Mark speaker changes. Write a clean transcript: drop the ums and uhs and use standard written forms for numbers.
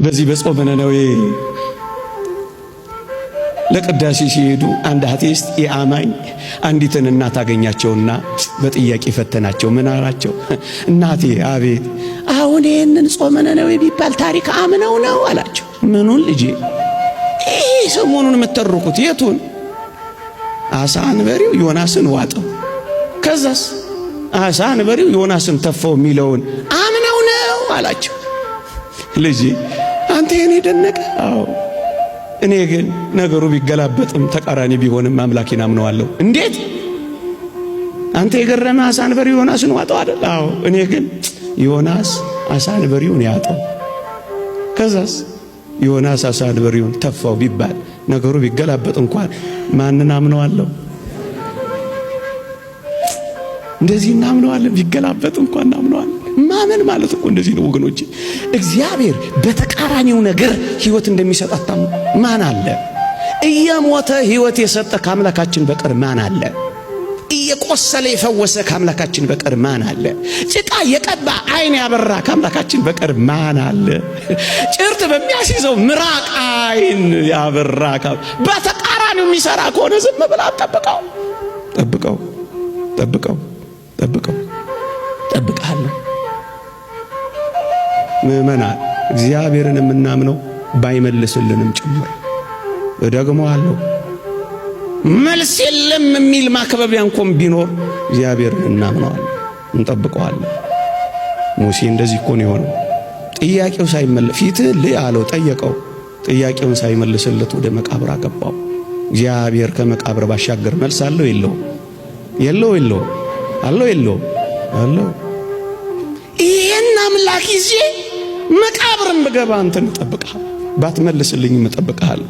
Speaker 1: በዚህ በጾመ ነነዌ ለቅዳሴ ሲሄዱ አንድ አቴስት የአማኝ አንዲትን እናት አገኛቸውና በጥያቄ ፈተናቸው። ምን አላቸው? እናቴ አቤት፣ አሁን ይሄንን ጾመ ነነዌ ቢባል ታሪክ አምነው ነው አላቸው። ምኑን ልጄ? ይሄ ሰሞኑን የምትተርኩት የቱን? አሳ አንበሪው ዮናስን ዋጠው፣ ከዛስ አሳ አንበሪው ዮናስን ተፋው የሚለውን አምነው ነው አላቸው። ልጄ አንተ የኔ ደነቀ? አዎ እኔ ግን ነገሩ ቢገላበጥም ተቃራኒ ቢሆንም አምላኬን አምነዋለሁ። እንዴት? አንተ የገረመ አሳ አንበሪው ዮናስን ዋጠው አይደል? አዎ እኔ ግን ዮናስ አሳ አንበሪውን ያጠው፣ ከዛስ ዮናስ አሳ አንበሪውን ተፋው ቢባል ነገሩ ቢገላበጥ እንኳን ማንን አምነዋለሁ? እንደዚህ እናምነዋለን። ቢገላበጥ እንኳን እናምነዋለን። ማመን ማለት እኮ እንደዚህ ነው ወገኖቼ። እግዚአብሔር በተቃራኒው ነገር ሕይወት እንደሚሰጣት ማን አለ? እየሞተ ሕይወት የሰጠ ከአምላካችን በቀር ማን አለ? እየቆሰለ የፈወሰ ከአምላካችን በቀር ማን አለ? ጭቃ የቀባ ዓይን ያበራ ከአምላካችን በቀር ማን አለ? ጭርት በሚያስይዘው ምራቅ ዓይን ያበራ በተቃራኒው የሚሰራ ከሆነ ዝም ብላ ጠብቀው ጠብቀው ጠብቀው ጠብቀው ጠብቃለሁ። ምእመናን እግዚአብሔርን የምናምነው ባይመልስልንም ጭምር እደግመዋለሁ። መልስ የለም የሚል ማክበቢያ እንኳን ቢኖር እግዚአብሔርን እናምነዋለን፣ እንጠብቀዋለን። ሙሴ እንደዚህ እኮ ነው የሆነው። ጥያቄው ሳይመለስ ፊትህን ልይ አለው፣ ጠየቀው። ጥያቄውን ሳይመልስለት ወደ መቃብር አገባው። እግዚአብሔር ከመቃብር ባሻገር መልስ አለው የለው? የለው የለው? አለው የለው? አለው። ይሄን አምላክ ይዤ መቃብርን ብገባ አንተን እጠብቅሃለሁ፣ ባትመልስልኝም እጠብቅሃለሁ።